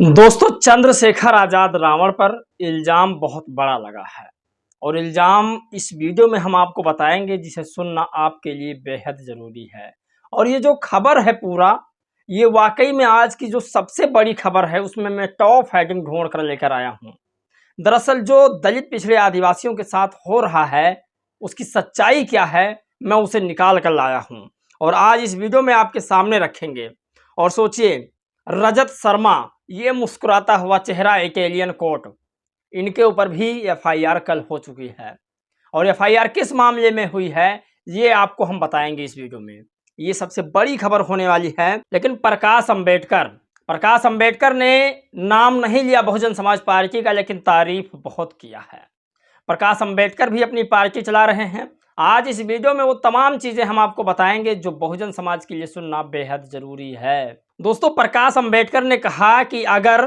दोस्तों, चंद्रशेखर आजाद रावण पर इल्जाम बहुत बड़ा लगा है और इल्जाम इस वीडियो में हम आपको बताएंगे जिसे सुनना आपके लिए बेहद जरूरी है। और ये जो खबर है पूरा, ये वाकई में आज की जो सबसे बड़ी खबर है उसमें मैं टॉप हेडिंग ढूंढ कर लेकर आया हूँ। दरअसल जो दलित पिछड़े आदिवासियों के साथ हो रहा है उसकी सच्चाई क्या है, मैं उसे निकाल कर लाया हूँ और आज इस वीडियो में आपके सामने रखेंगे। और सोचिए, रजत शर्मा, ये मुस्कुराता हुआ चेहरा, एक एलियन कोट, इनके ऊपर भी एफआईआर कल हो चुकी है। और एफआईआर किस मामले में हुई है ये आपको हम बताएंगे इस वीडियो में। ये सबसे बड़ी खबर होने वाली है। लेकिन प्रकाश अंबेडकर ने नाम नहीं लिया बहुजन समाज पार्टी का, लेकिन तारीफ बहुत किया है। प्रकाश अंबेडकर भी अपनी पार्टी चला रहे हैं। आज इस वीडियो में वो तमाम चीजें हम आपको बताएंगे जो बहुजन समाज के लिए सुनना बेहद जरूरी है। दोस्तों, प्रकाश अंबेडकर ने कहा कि अगर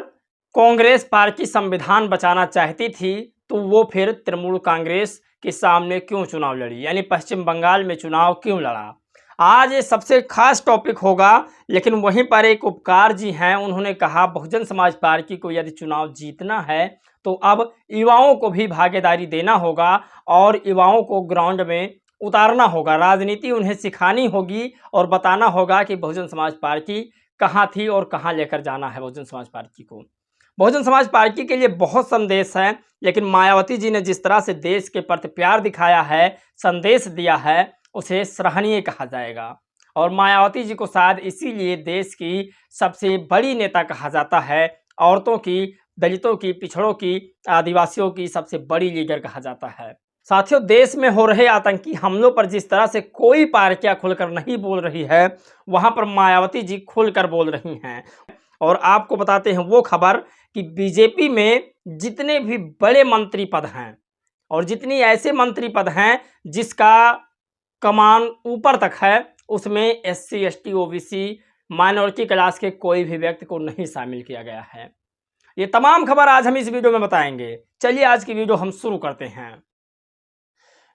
कांग्रेस पार्टी संविधान बचाना चाहती थी तो वो फिर तृणमूल कांग्रेस के सामने क्यों चुनाव लड़ी, यानी पश्चिम बंगाल में चुनाव क्यों लड़ा। आज ये सबसे खास टॉपिक होगा। लेकिन वहीं पर एक उपकार जी हैं, उन्होंने कहा बहुजन समाज पार्टी को यदि चुनाव जीतना है तो अब युवाओं को भी भागीदारी देना होगा और युवाओं को ग्राउंड में उतारना होगा, राजनीति उन्हें सिखानी होगी और बताना होगा कि बहुजन समाज पार्टी कहाँ थी और कहाँ लेकर जाना है बहुजन समाज पार्टी को। बहुजन समाज पार्टी के लिए बहुत संदेश है, लेकिन मायावती जी ने जिस तरह से देश के प्रति प्यार दिखाया है, संदेश दिया है, उसे सराहनीय कहा जाएगा। और मायावती जी को शायद इसीलिए देश की सबसे बड़ी नेता कहा जाता है। औरतों की, दलितों की, पिछड़ों की, आदिवासियों की सबसे बड़ी लीडर कहा जाता है। साथियों, देश में हो रहे आतंकी हमलों पर जिस तरह से कोई पार्टियां खुलकर नहीं बोल रही है, वहां पर मायावती जी खुलकर बोल रही हैं। और आपको बताते हैं वो खबर कि बीजेपी में जितने भी बड़े मंत्री पद हैं और जितनी ऐसे मंत्री पद हैं जिसका कमान ऊपर तक है, उसमें SC, ST, OBC, minority class के कोई भी व्यक्ति को नहीं शामिल किया गया है। ये तमाम खबर आज हम इस वीडियो में बताएंगे। चलिए आज की वीडियो हम शुरू करते हैं।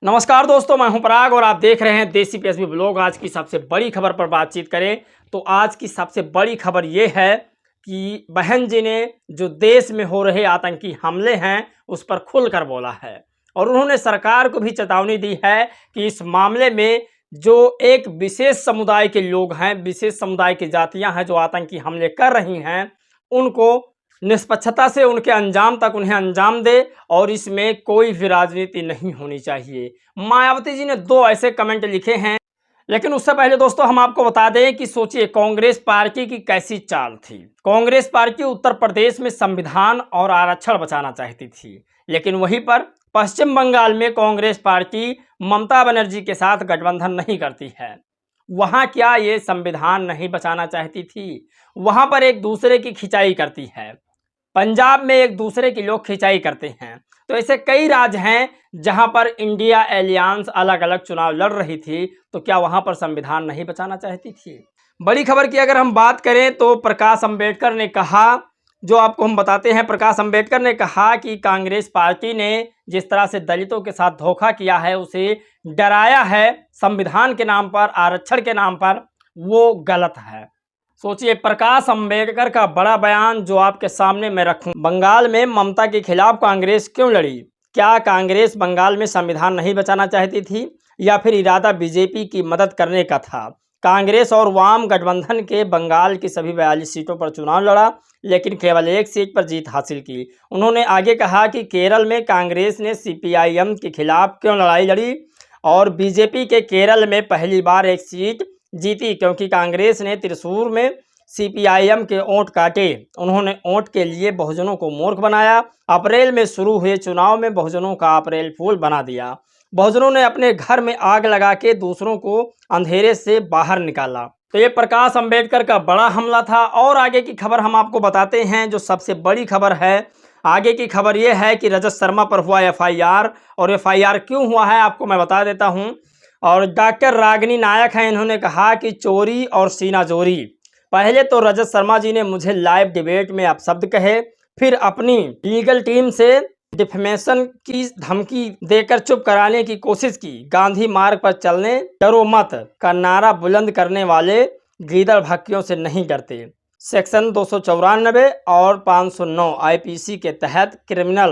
नमस्कार दोस्तों, मैं हूं पराग और आप देख रहे हैं देसी पीएसबी ब्लॉग। आज की सबसे बड़ी खबर पर बातचीत करें तो आज की सबसे बड़ी खबर यह है कि बहन जी ने जो देश में हो रहे आतंकी हमले हैं उस पर खुलकर बोला है और उन्होंने सरकार को भी चेतावनी दी है कि इस मामले में जो एक विशेष समुदाय के लोग हैं, विशेष समुदाय की जातियां हैं जो आतंकी हमले कर रही हैं, उनको निष्पक्षता से उनके अंजाम तक उन्हें अंजाम दे और इसमें कोई भी राजनीति नहीं होनी चाहिए। मायावती जी ने दो ऐसे कमेंट लिखे हैं। लेकिन उससे पहले दोस्तों हम आपको बता दें कि सोचिए कांग्रेस पार्टी की कैसी चाल थी। कांग्रेस पार्टी उत्तर प्रदेश में संविधान और आरक्षण बचाना चाहती थी, लेकिन वहीं पर पश्चिम बंगाल में कांग्रेस पार्टी ममता बनर्जी के साथ गठबंधन नहीं करती है। वहां क्या ये संविधान नहीं बचाना चाहती थी? वहां पर एक दूसरे की खिंचाई करती है। पंजाब में एक दूसरे की लोग खिंचाई करते हैं। तो ऐसे कई राज्य हैं जहां पर इंडिया एलियंस अलग अलग चुनाव लड़ रही थी, तो क्या वहां पर संविधान नहीं बचाना चाहती थी? बड़ी खबर की अगर हम बात करें तो प्रकाश अंबेडकर ने कहा, जो आपको हम बताते हैं, प्रकाश अंबेडकर ने कहा कि कांग्रेस पार्टी ने जिस तरह से दलितों के साथ धोखा किया है, उसे डराया है संविधान के नाम पर, आरक्षण के नाम पर, वो गलत है। सोचिए, प्रकाश अंबेडकर का बड़ा बयान जो आपके सामने मैं रखूं। बंगाल में ममता के खिलाफ कांग्रेस क्यों लड़ी? क्या कांग्रेस बंगाल में संविधान नहीं बचाना चाहती थी या फिर इरादा बीजेपी की मदद करने का था? कांग्रेस और वाम गठबंधन के बंगाल की सभी 42 सीटों पर चुनाव लड़ा, लेकिन केवल एक सीट पर जीत हासिल की। उन्होंने आगे कहा कि केरल में कांग्रेस ने सीपीआईएम के खिलाफ क्यों लड़ाई लड़ी और बीजेपी के केरल में पहली बार एक सीट जीती क्योंकि कांग्रेस ने त्रिशूर में सीपीआईएम के वोट काटे। उन्होंने वोट के लिए बहुजनों को मूर्ख बनाया। अप्रैल में शुरू हुए चुनाव में बहुजनों का अप्रैल फूल बना दिया। बहुजनों ने अपने घर में आग लगा के दूसरों को अंधेरे से बाहर निकाला। तो ये प्रकाश अंबेडकर का बड़ा हमला था। और आगे की खबर हम आपको बताते हैं, जो सबसे बड़ी खबर है। आगे की खबर यह है कि रजत शर्मा पर हुआ एफआईआर, और एफआईआर क्यों हुआ है आपको मैं बता देता हूं। और डॉक्टर रागिनी नायक हैं, इन्होंने कहा कि चोरी और सीना जोरी। पहले तो रजत शर्मा जी ने मुझे लाइव डिबेट में अपशब्द कहे, फिर अपनी लीगल टीम से डिफेमेशन की धमकी देकर चुप कराने की कोशिश की। गांधी मार्ग पर चलने डरो मत का नारा बुलंद करने वाले गीदड़ भक्तियों से नहीं डरते। सेक्शन 294 और 509 आईपीसी के तहत क्रिमिनल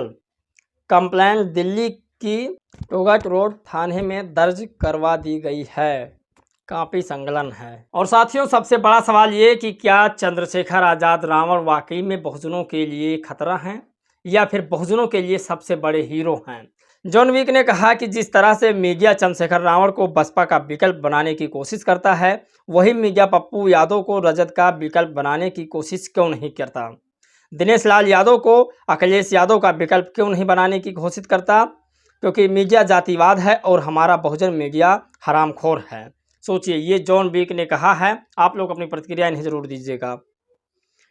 कंप्लेंट दिल्ली की टोगट रोड थाने में दर्ज करवा दी गई है। काफ़ी संकलन है। और साथियों, सबसे बड़ा सवाल ये कि क्या चंद्रशेखर आज़ाद रावण वाकई में बहुजनों के लिए खतरा हैं या फिर बहुजनों के लिए सबसे बड़े हीरो हैं। जॉन विक ने कहा कि जिस तरह से मीडिया चंद्रशेखर रावण को बसपा का विकल्प बनाने की कोशिश करता है, वही मीडिया पप्पू यादव को रजत का विकल्प बनाने की कोशिश क्यों नहीं करता। दिनेश लाल यादव को अखिलेश यादव का विकल्प क्यों नहीं बनाने की कोशिश करता, क्योंकि मीडिया जातिवाद है और हमारा बहुजन मीडिया हरामखोर है। सोचिए, ये जॉन विक ने कहा है। आप लोग अपनी प्रतिक्रिया इन्हें ज़रूर दीजिएगा।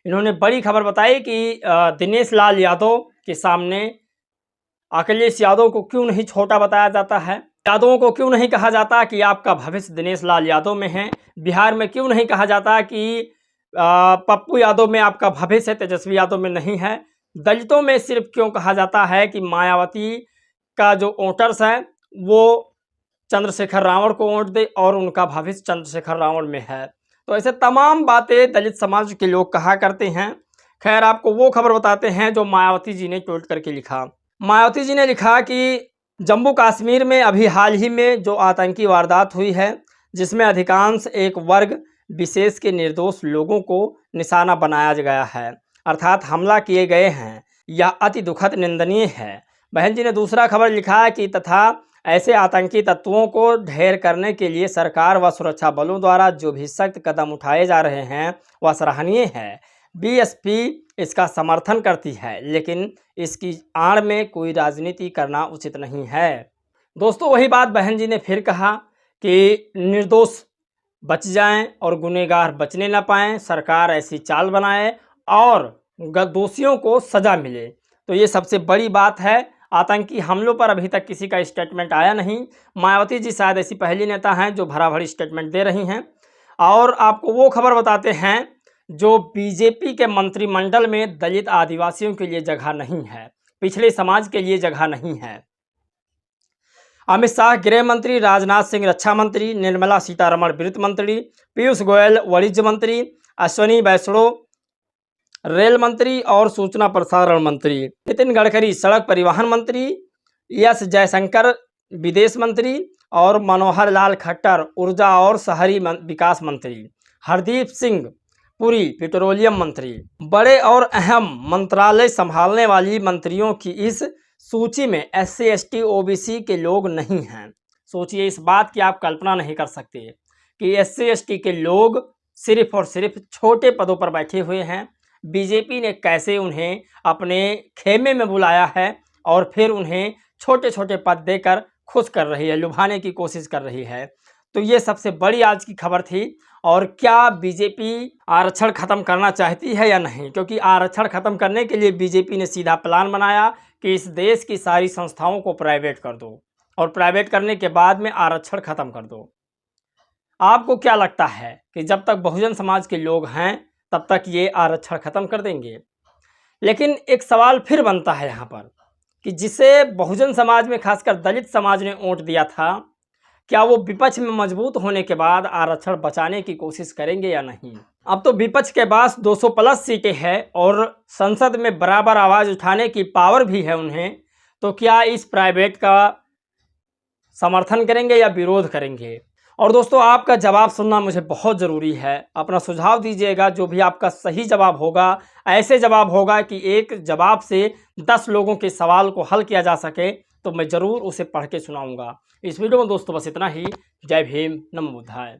इन्होंने बड़ी खबर बताई कि दिनेश लाल यादव के सामने अखिलेश यादव को क्यों नहीं छोटा बताया जाता है, यादवों को क्यों नहीं कहा जाता कि आपका भविष्य दिनेश लाल यादव में है, बिहार में क्यों नहीं कहा जाता कि पप्पू यादव में आपका भविष्य है, तेजस्वी यादव में नहीं है। दलितों में सिर्फ क्यों कहा जाता है कि मायावती का जो वोटर्स है वो चंद्रशेखर रावण को वोट दे और उनका भविष्य चंद्रशेखर रावण में है। तो ऐसे तमाम बातें दलित समाज के लोग कहा करते हैं। खैर, आपको वो खबर बताते हैं जो मायावती जी ने ट्वीट करके लिखा। मायावती जी ने लिखा कि जम्मू कश्मीर में अभी हाल ही में जो आतंकी वारदात हुई है, जिसमें अधिकांश एक वर्ग विशेष के निर्दोष लोगों को निशाना बनाया गया है, अर्थात हमला किए गए हैं, यह अति दुखद निंदनीय है। बहन जी ने दूसरा खबर लिखा है कि तथा ऐसे आतंकी तत्वों को ढेर करने के लिए सरकार व सुरक्षा बलों द्वारा जो भी सख्त कदम उठाए जा रहे हैं वह सराहनीय है। बीएसपी इसका समर्थन करती है, लेकिन इसकी आड़ में कोई राजनीति करना उचित नहीं है। दोस्तों, वही बात बहन जी ने फिर कहा कि निर्दोष बच जाएं और गुनहगार बचने ना पाएं, सरकार ऐसी चाल बनाए और दोषियों को सज़ा मिले। तो ये सबसे बड़ी बात है। आतंकी हमलों पर अभी तक किसी का स्टेटमेंट आया नहीं। मायावती जी शायद ऐसी पहली नेता हैं जो भरा भरी स्टेटमेंट दे रही हैं। और आपको वो खबर बताते हैं जो बीजेपी के मंत्रिमंडल में दलित आदिवासियों के लिए जगह नहीं है, पिछड़े समाज के लिए जगह नहीं है। अमित शाह गृह मंत्री, राजनाथ सिंह रक्षा मंत्री, निर्मला सीतारमण वित्त मंत्री, पीयूष गोयल वाणिज्य मंत्री, अश्विनी वैष्णव रेल मंत्री और सूचना प्रसारण मंत्री, नितिन गडकरी सड़क परिवहन मंत्री, एस जयशंकर विदेश मंत्री और मनोहर लाल खट्टर ऊर्जा और शहरी विकास मंत्री, हरदीप सिंह पुरी पेट्रोलियम मंत्री। बड़े और अहम मंत्रालय संभालने वाली मंत्रियों की इस सूची में SC ST OBC के लोग नहीं हैं। सोचिए, इस बात की आप कल्पना नहीं कर सकते कि SC ST के लोग सिर्फ और सिर्फ छोटे पदों पर बैठे हुए हैं। बीजेपी ने कैसे उन्हें अपने खेमे में बुलाया है और फिर उन्हें छोटे छोटे पद देकर खुश कर रही है, लुभाने की कोशिश कर रही है। तो ये सबसे बड़ी आज की खबर थी। और क्या बीजेपी आरक्षण खत्म करना चाहती है या नहीं, क्योंकि आरक्षण खत्म करने के लिए बीजेपी ने सीधा प्लान बनाया कि इस देश की सारी संस्थाओं को प्राइवेट कर दो और प्राइवेट करने के बाद में आरक्षण खत्म कर दो। आपको क्या लगता है कि जब तक बहुजन समाज के लोग हैं तब तक ये आरक्षण खत्म कर देंगे? लेकिन एक सवाल फिर बनता है यहाँ पर कि जिसे बहुजन समाज में खासकर दलित समाज ने वोट दिया था, क्या वो विपक्ष में मजबूत होने के बाद आरक्षण बचाने की कोशिश करेंगे या नहीं? अब तो विपक्ष के पास 200 प्लस सीटें हैं और संसद में बराबर आवाज़ उठाने की पावर भी है उन्हें। तो क्या इस प्राइवेट का समर्थन करेंगे या विरोध करेंगे? और दोस्तों, आपका जवाब सुनना मुझे बहुत ज़रूरी है। अपना सुझाव दीजिएगा, जो भी आपका सही जवाब होगा ऐसे जवाब होगा कि एक जवाब से 10 लोगों के सवाल को हल किया जा सके, तो मैं ज़रूर उसे पढ़ के सुनाऊंगा। इस वीडियो में दोस्तों बस इतना ही। जय भीम, नमो बुद्धाय।